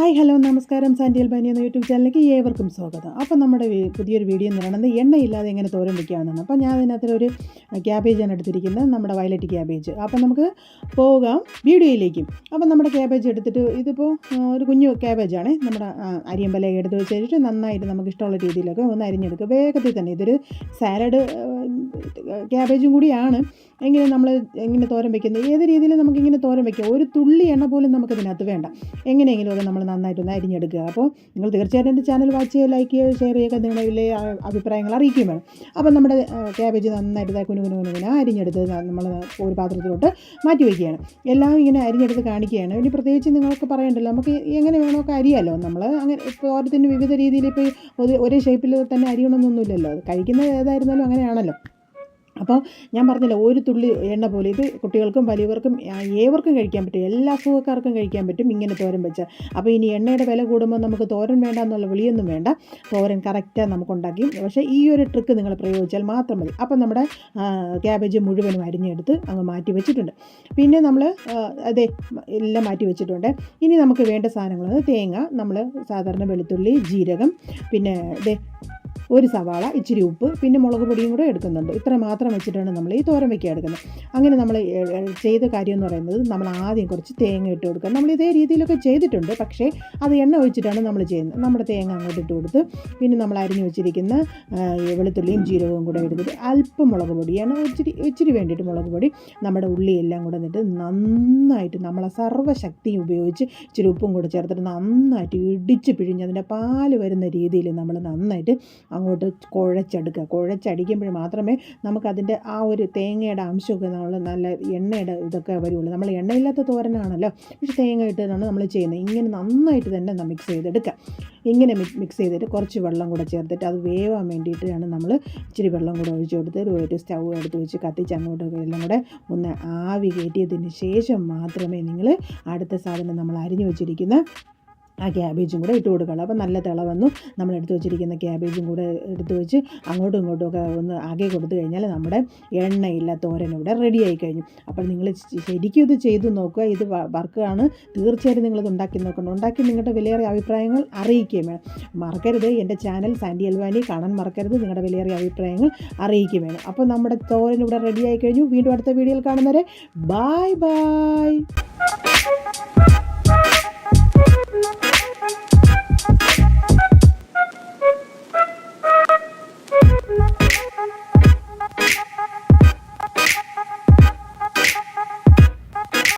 Hi hello നമസ്കാരം. Sandy Albani എന്ന YouTube ചാനലിലേക്ക് ഏവർക്കും സ്വാഗതം. അപ്പോൾ നമ്മുടെ പുതിയൊരു വീഡിയോ എന്ന് പറയുന്നത് എണ്ണയില്ലാതെ എങ്ങനെ തോരൻ വയ്ക്കാമെന്നാണ്. അപ്പോൾ ഞാൻ അതിനകത്തൊരു ക്യാബേജാണ് എടുത്തിരിക്കുന്നത്, നമ്മുടെ വയലറ്റ് ക്യാബേജ്. അപ്പോൾ നമുക്ക് പോകാം വീഡിയോയിലേക്കും. അപ്പോൾ നമ്മുടെ ക്യാബേജ് എടുത്തിട്ട് ഇതിപ്പോൾ ഒരു കുഞ്ഞു ക്യാബേജാണ്. നമ്മുടെ അരിയമ്പലയൊക്കെ എടുത്ത് വെച്ചിട്ട് നന്നായിട്ട് നമുക്ക് ഇഷ്ടമുള്ള രീതിയിലൊക്കെ ഒന്ന് അരിഞ്ഞെടുക്കുക വേഗത്തിൽ തന്നെ. ഇതൊരു സാലഡ് ക്യാബേജും കൂടിയാണ്. എങ്ങനെ നമ്മൾ എങ്ങനെ തോരൻ വയ്ക്കുന്നത്, ഏത് രീതിയിൽ നമുക്കിങ്ങനെ തോരൻ വയ്ക്കാം. ഒരു തുള്ളി എണ്ണ പോലും നമുക്കതിനകത്ത് വേണ്ട. എങ്ങനെയെങ്കിലുമൊക്കെ നമ്മൾ നന്നായിട്ടൊന്ന് അരിഞ്ഞെടുക്കുക. അപ്പോൾ നിങ്ങൾ തീർച്ചയായിട്ടും എൻ്റെ ചാനൽ വാച്ച് ചെയ്യുക, ലൈക്ക് ചെയ്യുക, ഷെയർ ചെയ്യുക, നിങ്ങളുടെ വലിയ അഭിപ്രായങ്ങൾ അറിയിക്കുകയും വേണം. അപ്പോൾ നമ്മുടെ ക്യാബേജ് നന്നായിട്ട് കുനുകുനുകുനുകുന അരിഞ്ഞെടുത്ത് നമ്മൾ ഒരു പാത്രത്തിലോട്ട് മാറ്റി വയ്ക്കുകയാണ്. എല്ലാം ഇങ്ങനെ അരിഞ്ഞെടുത്ത് കാണിക്കുകയാണ്. ഇനി പ്രത്യേകിച്ച് നിങ്ങൾക്ക് പറയണ്ടല്ലോ, നമുക്ക് എങ്ങനെ വേണമൊക്കെ അരിയാമല്ലോ. നമ്മൾ അങ്ങനെ തോരത്തിന് വിവിധ രീതിയിൽ ഇപ്പോൾ ഒരേ ഷേപ്പിൽ തന്നെ അരിയണമെന്നൊന്നുമില്ലല്ലോ. കഴിക്കുന്നത് ഏതായിരുന്നാലും അങ്ങനെയാണല്ലോ. അപ്പോൾ ഞാൻ പറഞ്ഞില്ല, ഒരു തുള്ളി എണ്ണ പോലെ ഇത് കുട്ടികൾക്കും വലിയവർക്കും ഏവർക്കും കഴിക്കാൻ പറ്റും, എല്ലാ അസുഖക്കാർക്കും കഴിക്കാൻ പറ്റും ഇങ്ങനെ തോരൻ വെച്ചാൽ. അപ്പോൾ ഇനി എണ്ണയുടെ വില കൂടുമ്പോൾ നമുക്ക് തോരൻ വേണ്ട എന്നുള്ള വിളിയൊന്നും വേണ്ട, തോരൻ കറക്റ്റാണ് നമുക്കുണ്ടാക്കി. പക്ഷേ ഈ ഒരു ട്രിക്ക് നിങ്ങൾ പ്രയോഗിച്ചാൽ മാത്രം മതി. അപ്പം നമ്മുടെ ക്യാബേജ് മുഴുവനും അരിഞ്ഞെടുത്ത് അങ്ങ് മാറ്റി വെച്ചിട്ടുണ്ട്. പിന്നെ നമ്മൾ അതെ എല്ലാം മാറ്റി വെച്ചിട്ടുണ്ട്. ഇനി നമുക്ക് വേണ്ട സാധനങ്ങൾ തേങ്ങ, നമ്മൾ സാധാരണ വെളുത്തുള്ളി, ജീരകം, പിന്നെ ഒരു സവാള, ഇച്ചിരി ഉപ്പ്, പിന്നെ മുളക് പൊടിയും കൂടെ എടുക്കുന്നുണ്ട്. ഇത്ര മാത്രം വെച്ചിട്ടാണ് നമ്മൾ ഈ തോരൻ വയ്ക്കാൻ എടുക്കുന്നത്. അങ്ങനെ നമ്മൾ ചെയ്ത കാര്യം എന്ന് പറയുന്നത്, നമ്മൾ ആദ്യം കുറച്ച് തേങ്ങ ഇട്ട് കൊടുക്കുക. നമ്മൾ ഇതേ രീതിയിലൊക്കെ ചെയ്തിട്ടുണ്ട്, പക്ഷേ അത് എണ്ണ ഒഴിച്ചിട്ടാണ് നമ്മൾ ചെയ്യുന്നത്. നമ്മുടെ തേങ്ങ അങ്ങോട്ട് ഇട്ട് കൊടുത്ത് പിന്നെ നമ്മൾ അരിഞ്ഞു വെച്ചിരിക്കുന്ന വെളുത്തുള്ളിയും ജീരകവും കൂടെ എടുത്തിട്ട് അല്പം മുളക് പൊടിയാണ്, ഇച്ചിരി വേണ്ടിയിട്ട് മുളക് പൊടി, നമ്മുടെ ഉള്ളിയെല്ലാം കൂടെ എന്നിട്ട് നന്നായിട്ട് നമ്മളെ സർവ്വശക്തിയും ഉപയോഗിച്ച് ഇച്ചിരി ഉപ്പും കൂടെ ചേർത്തിട്ട് നന്നായിട്ട് ഇടിച്ച് പിഴിഞ്ഞ് അതിൻ്റെ പാല് വരുന്ന രീതിയിൽ നമ്മൾ നന്നായിട്ട് അങ്ങോട്ട് കുഴച്ചടിക്കുമ്പോൾ മാത്രമേ നമുക്കതിൻ്റെ ആ ഒരു തേങ്ങയുടെ അംശമൊക്കെ നമ്മൾ നല്ല എണ്ണയുടെ ഇതൊക്കെ വരുള്ളൂ. നമ്മൾ എണ്ണയില്ലാത്ത തോരനാണല്ലോ, പക്ഷേ തേങ്ങ ഇട്ടാണ് നമ്മൾ ചെയ്യുന്നത്. ഇങ്ങനെ നന്നായിട്ട് തന്നെ മിക്സ് ചെയ്തെടുക്കാം. ഇങ്ങനെ മിക്സ് ചെയ്തിട്ട് കുറച്ച് വെള്ളം കൂടെ ചേർത്തിട്ട് അത് വേവാൻ വേണ്ടിയിട്ടാണ് നമ്മൾ ഇച്ചിരി വെള്ളം കൂടെ ഒഴിച്ച് കൊടുത്ത് ഒരു സ്റ്റൗ എടുത്ത് വെച്ച് കത്തിച്ച് അങ്ങോട്ടൊക്കെ എല്ലാം കൂടെ ഒന്ന് ആവി കയറ്റിയതിന് ശേഷം മാത്രമേ നിങ്ങൾ അടുത്ത സാധനം നമ്മൾ അരിഞ്ഞു വെച്ചിരിക്കുന്ന ആ ക്യാബേജും കൂടെ ഇട്ട് കൊടുക്കണം. അപ്പോൾ നല്ല തിള വന്നു. നമ്മൾ എടുത്ത് വെച്ചിരിക്കുന്ന ക്യാബേജും കൂടെ എടുത്ത് വെച്ച് അങ്ങോട്ടും ഇങ്ങോട്ടുമൊക്കെ ഒന്ന് ആകെ കൊടുത്തു കഴിഞ്ഞാൽ നമ്മുടെ എണ്ണയില്ല തോരൻ ഇവിടെ റെഡിയായി കഴിഞ്ഞു. അപ്പോൾ നിങ്ങൾ ശരിക്കും ഇത് ചെയ്തു നോക്കുക. ഇത് വർക്കാണ്. തീർച്ചയായിട്ടും നിങ്ങളിത് ഉണ്ടാക്കി നോക്കണം. ഉണ്ടാക്കി നിങ്ങളുടെ വിലയേറിയ അഭിപ്രായങ്ങൾ അറിയിക്കുകയും വേണം. മറക്കരുത്, എൻ്റെ ചാനൽ സാൻഡി അൽബാനി കാണാൻ മറക്കരുത്. നിങ്ങളുടെ വിലയേറിയ അഭിപ്രായങ്ങൾ അറിയിക്കുകയും വേണം. അപ്പോൾ നമ്മുടെ തോരൻ ഇവിടെ റെഡിയായി കഴിഞ്ഞു. വീണ്ടും അടുത്ത വീഡിയോയിൽ കാണുന്നവരെ ബൈ ബൈ.